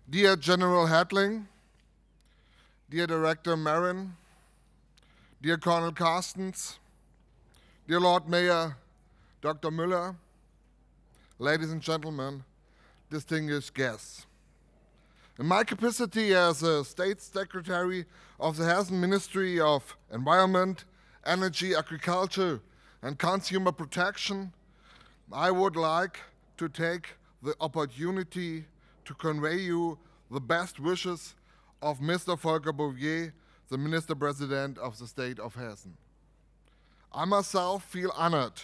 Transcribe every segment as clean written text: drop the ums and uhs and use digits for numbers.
Dear General Hadling, dear Director Marin, dear Colonel Carstens, dear Lord Mayor Dr. Müller, ladies and gentlemen, distinguished guests. In my capacity as a State Secretary of the Hessen Ministry of Environment, Energy, Agriculture and Consumer Protection, I would like to take the opportunity to convey you the best wishes of Mr. Volker Bouffier, the Minister President of the State of Hessen. I myself feel honored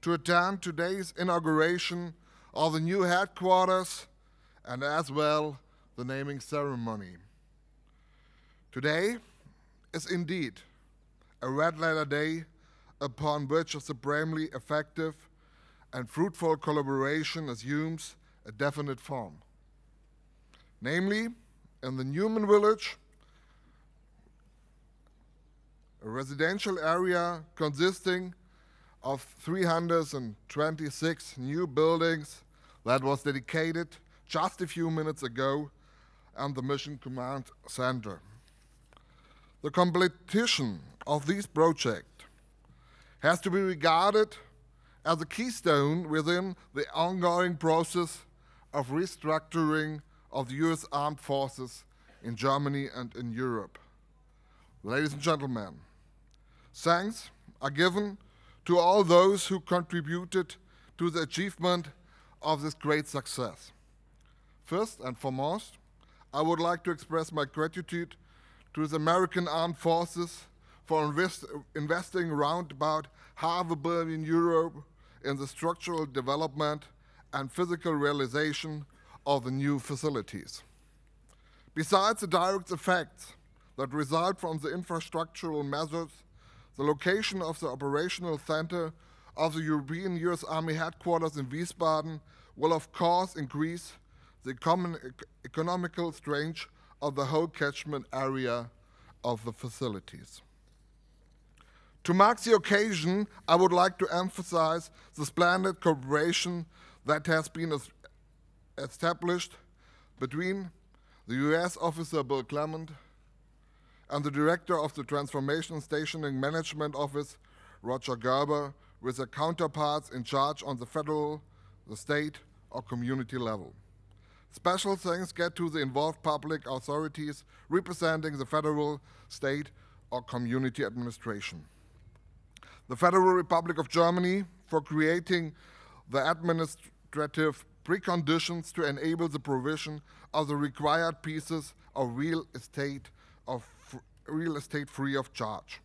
to attend today's inauguration of the new headquarters and as well the naming ceremony. Today is indeed a red letter day upon which a supremely effective and fruitful collaboration assumes a definite form. Namely, in the Newman Village, a residential area consisting of 326 new buildings that was dedicated just a few minutes ago and the Mission Command Center. The completion of this project has to be regarded as a keystone within the ongoing process of restructuring of the US Armed Forces in Germany and in Europe. Ladies and gentlemen, thanks are given to all those who contributed to the achievement of this great success. First and foremost, I would like to express my gratitude to the American Armed Forces for investing around about €500 million in the structural development and physical realization of the new facilities. Besides the direct effects that result from the infrastructural measures, the location of the operational center of the European US Army headquarters in Wiesbaden will of course increase the economical strength of the whole catchment area of the facilities. To mark the occasion, I would like to emphasize the splendid cooperation that has been established between the US officer Bill Clement and the director of the Transformation Stationing Management Office, Roger Gerber, with their counterparts in charge on the federal, the state, or community level. Special thanks get to the involved public authorities representing the federal, state, or community administration. The Federal Republic of Germany for creating the administrative preconditions to enable the provision of the required pieces of real estate free of charge.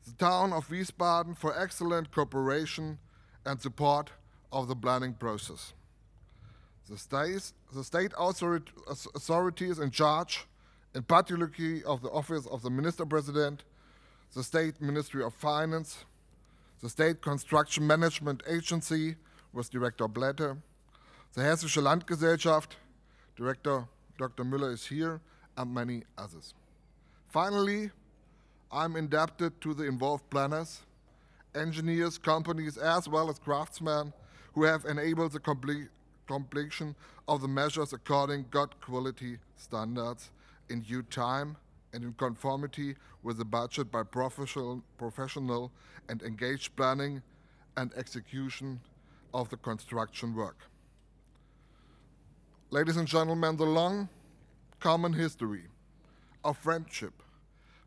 The town of Wiesbaden for excellent cooperation and support of the planning process. The state authorities in charge, in particular of the Office of the Minister President, the State Ministry of Finance, the State Construction Management Agency with Director Blätter, the Hessische Landgesellschaft, Director Dr. Müller is here, and many others. Finally, I'm indebted to the involved planners, engineers, companies, as well as craftsmen who have enabled the completion of the measures according good quality standards in due time and in conformity with the budget by professional and engaged planning and execution of the construction work. Ladies and gentlemen, the long common history of friendship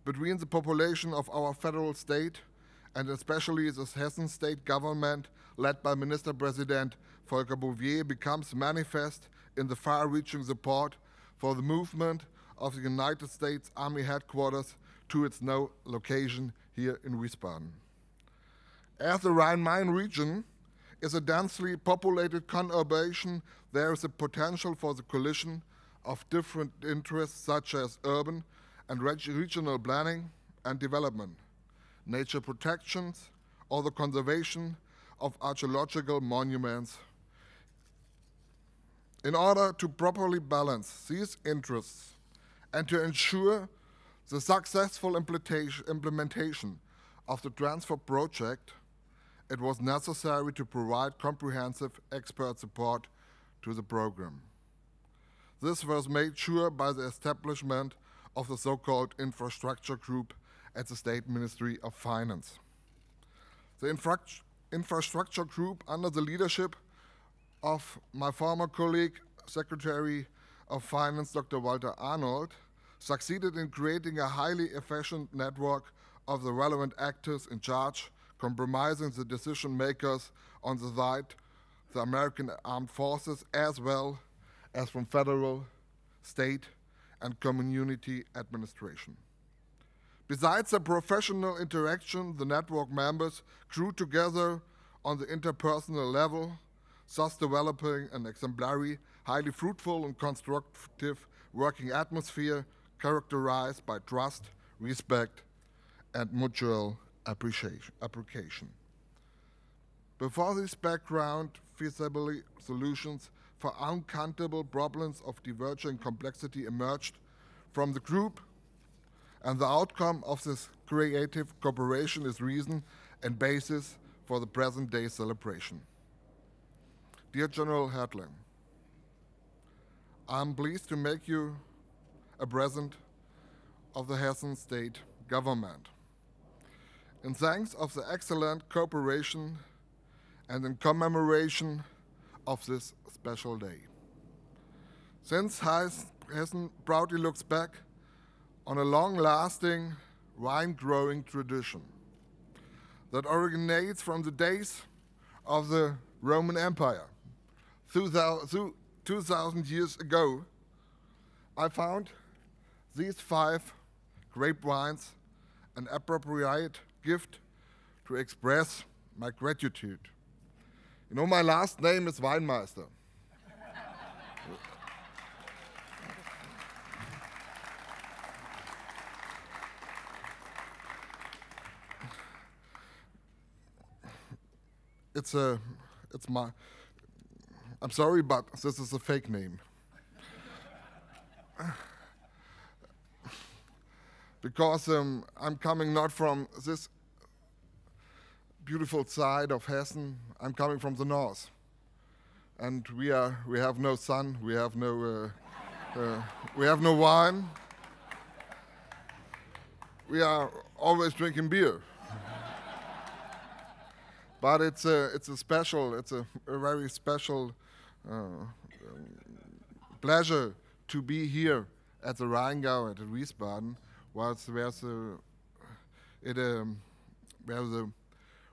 between the population of our federal state and especially the Hessen state government led by Minister President Volker Bouffier becomes manifest in the far-reaching support for the movement of the United States Army headquarters to its new location here in Wiesbaden. As the Rhine-Main region is a densely populated conurbation, there is a potential for the collision of different interests such as urban and regional planning and development, nature protections, or the conservation of archaeological monuments. In order to properly balance these interests and to ensure the successful implementation of the transfer project, it was necessary to provide comprehensive expert support to the program. This was made sure by the establishment of the so-called infrastructure group at the State Ministry of Finance. The infrastructure group, under the leadership of my former colleague, Secretary of Finance, Dr. Walter Arnold, succeeded in creating a highly efficient network of the relevant actors in charge, compromising the decision makers on the side, the American armed forces, as well as from federal, state, and community administration. Besides the professional interaction, the network members grew together on the interpersonal level, thus developing an exemplary, highly fruitful and constructive working atmosphere characterized by trust, respect, and mutual appreciation. Before this background, feasible solutions for uncountable problems of diverging complexity emerged from the group, and the outcome of this creative cooperation is reason and basis for the present-day celebration. Dear General Hertling, I'm pleased to make you a present of the Hessen state government. In thanks of the excellent cooperation and in commemoration of this special day. Since Hessen proudly looks back on a long-lasting wine-growing tradition that originates from the days of the Roman Empire. 2,000 years ago, I found these 5 grape wines an appropriate gift to express my gratitude. You know, my last name is Weinmeister. I'm sorry, but this is a fake name. Because I'm coming not from this beautiful side of Hessen, I'm coming from the north. And we have no sun, we have no wine. We are always drinking beer. But it's a very special pleasure to be here at the Rheingau at Wiesbaden, where the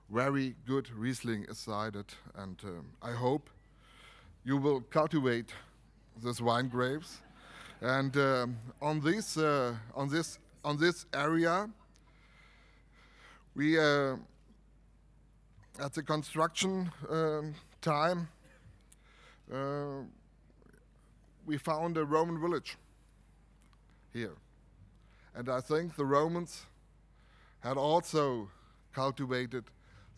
very good Riesling is cited, and I hope you will cultivate these wine grapes. And on this area, we at the construction time, we found a Roman village here. And I think the Romans had also cultivated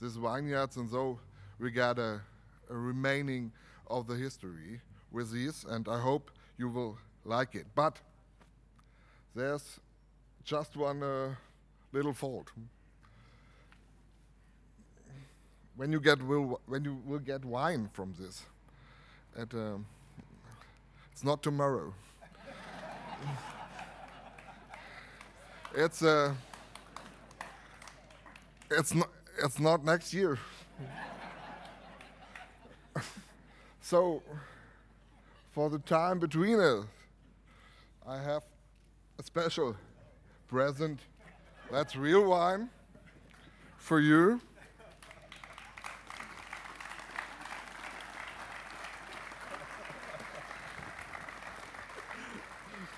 these vineyards, and so we got a remaining of the history with these, and I hope you will like it. But there's just one little fault. When you will get wine from this, it's not tomorrow. It's not next year. So, for the time between us, I have a special present. That's real wine for you.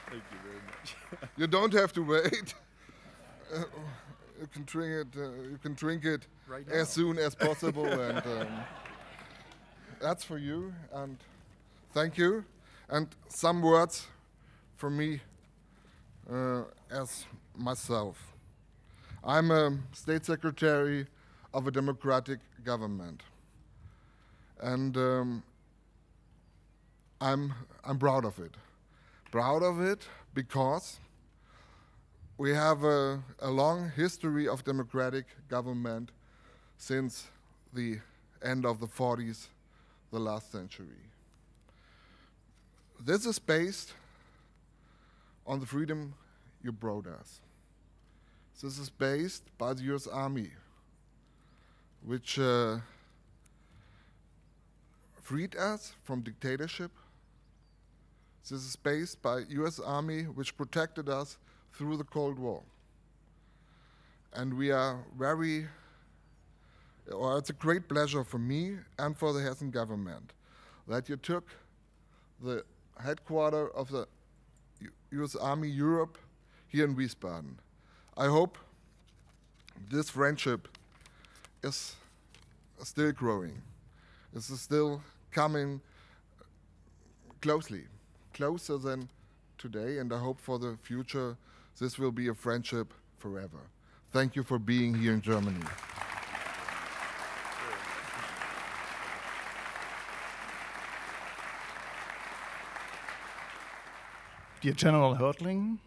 Thank you very much. You don't have to wait. You can drink it. You can drink it Right now. as soon as possible, and that's for you. And thank you. And some words from me as myself. I'm a state secretary of a democratic government, and I'm proud of it. Proud of it because we have a long history of democratic government since the end of the 40s, the last century. This is based on the freedom you brought us. This is based by the US Army, which freed us from dictatorship. This is based by US Army, which protected us through the Cold War. And we are it's a great pleasure for me and for the Hessen government that you took the headquarters of the US Army Europe here in Wiesbaden. I hope this friendship is still growing. This is still coming closer than today, and I hope for the future this will be a friendship forever. Thank you for being here in Germany. Dear General Hörtling,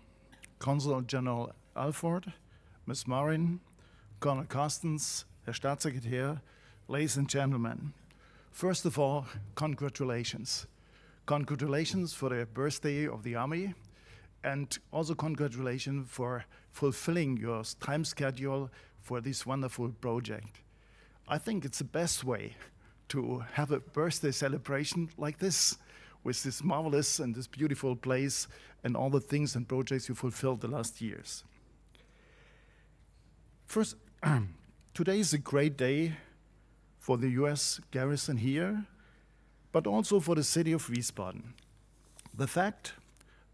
Consul General Alford, Ms. Marin, Colonel Carstens, Herr Staatssekretär, ladies and gentlemen, first of all, congratulations. Congratulations for the birthday of the Army, and also congratulations for fulfilling your time schedule for this wonderful project. I think it's the best way to have a birthday celebration like this, with this marvelous and this beautiful place and all the things and projects you fulfilled the last years. First, today is a great day for the US garrison here, but also for the city of Wiesbaden. The fact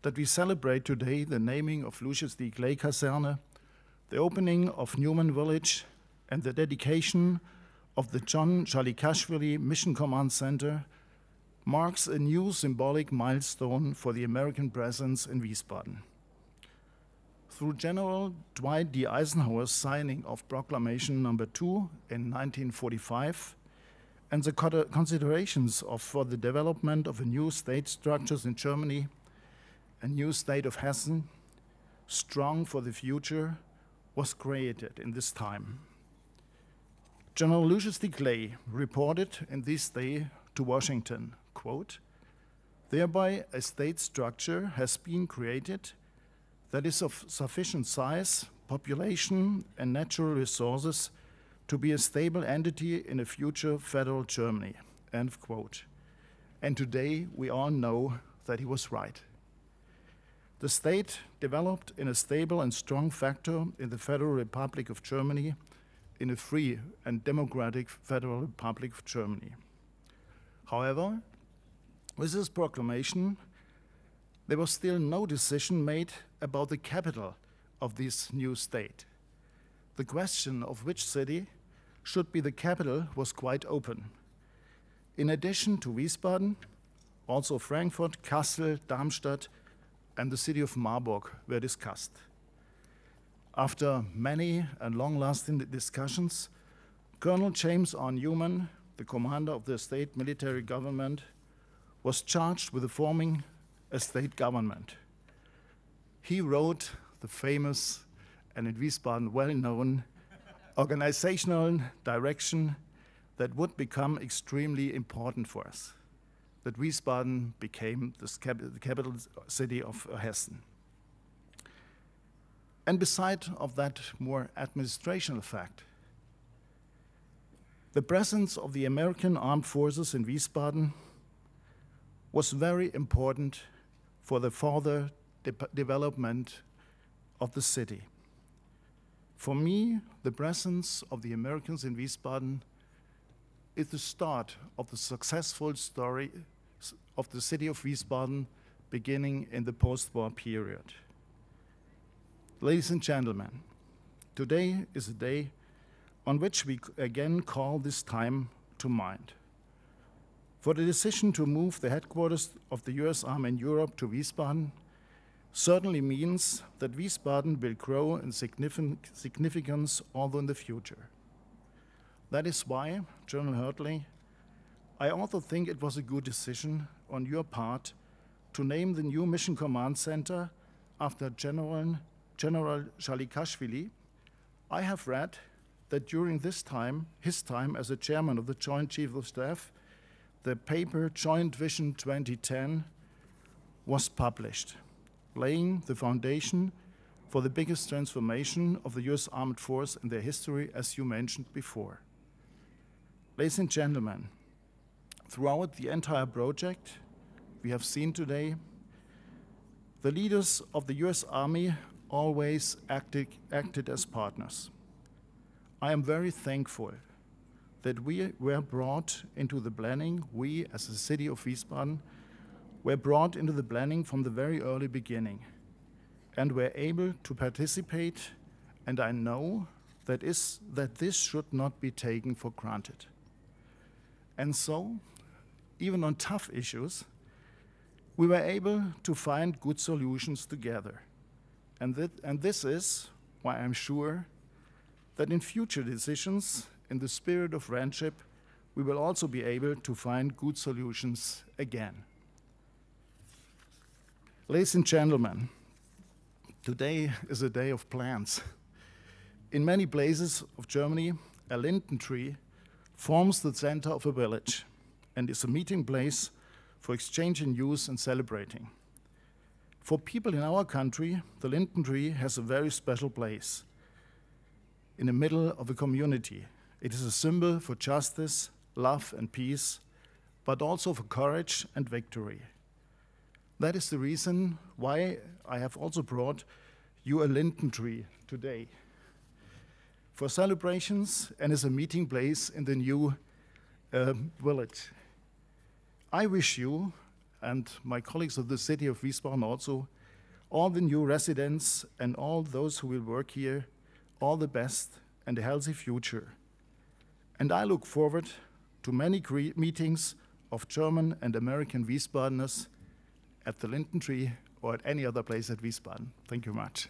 that we celebrate today the naming of Lucius D. Clay Kaserne, the opening of Newman Village, and the dedication of the John Shalikashvili Mission Command Center marks a new symbolic milestone for the American presence in Wiesbaden. Through General Dwight D. Eisenhower's signing of Proclamation No. 2 in 1945 and the considerations for the development of a new state structures in Germany, a new state of Hessen, strong for the future, was created in this time. General Lucius D. Clay reported in this day to Washington, quote, "Thereby a state structure has been created that is of sufficient size, population, and natural resources to be a stable entity in a future federal Germany," end quote. And today we all know that he was right. The state developed in a stable and strong factor in the Federal Republic of Germany, in a free and democratic Federal Republic of Germany. However, with this proclamation, there was still no decision made about the capital of this new state. The question of which city should be the capital was quite open. In addition to Wiesbaden, also Frankfurt, Kassel, Darmstadt, and the city of Marburg were discussed. After many and long-lasting discussions, Colonel James R. Newman, the commander of the state military government, was charged with forming a state government. He wrote the famous and in Wiesbaden well-known organizational direction that would become extremely important for us, that Wiesbaden became the capital city of Hessen. And beside of that more administrational fact, the presence of the American armed forces in Wiesbaden was very important for the further development of the city. For me, the presence of the Americans in Wiesbaden is the start of the successful story of the city of Wiesbaden beginning in the post-war period. Ladies and gentlemen, today is a day on which we again call this time to mind. For the decision to move the headquarters of the US Army in Europe to Wiesbaden certainly means that Wiesbaden will grow in significance also in the future. That is why, General Hörtling, I also think it was a good decision on your part to name the new Mission Command Center after General Shalikashvili. I have read that during his time as the chairman of the Joint Chiefs of Staff, the paper Joint Vision 2010 was published, laying the foundation for the biggest transformation of the US Armed Force in their history, as you mentioned before. Ladies and gentlemen, throughout the entire project, we have seen today, the leaders of the US Army always acted as partners. I am very thankful that we were brought into the planning, we as the city of Wiesbaden, were brought into the planning from the very early beginning and were able to participate, and I know that this should not be taken for granted. And so, even on tough issues, we were able to find good solutions together. And this is why I'm sure that in future decisions, in the spirit of friendship, we will also be able to find good solutions again. Ladies and gentlemen, today is a day of plants. In many places of Germany, a linden tree forms the center of a village and is a meeting place for exchanging news and celebrating. For people in our country, the linden tree has a very special place in the middle of a community. It is a symbol for justice, love, and peace, but also for courage and victory. That is the reason why I have also brought you a linden tree today for celebrations and as a meeting place in the new village. I wish you, and my colleagues of the city of Wiesbaden also, all the new residents and all those who will work here, all the best and a healthy future. And I look forward to many meetings of German and American Wiesbadeners at the Linden Tree or at any other place at Wiesbaden. Thank you much.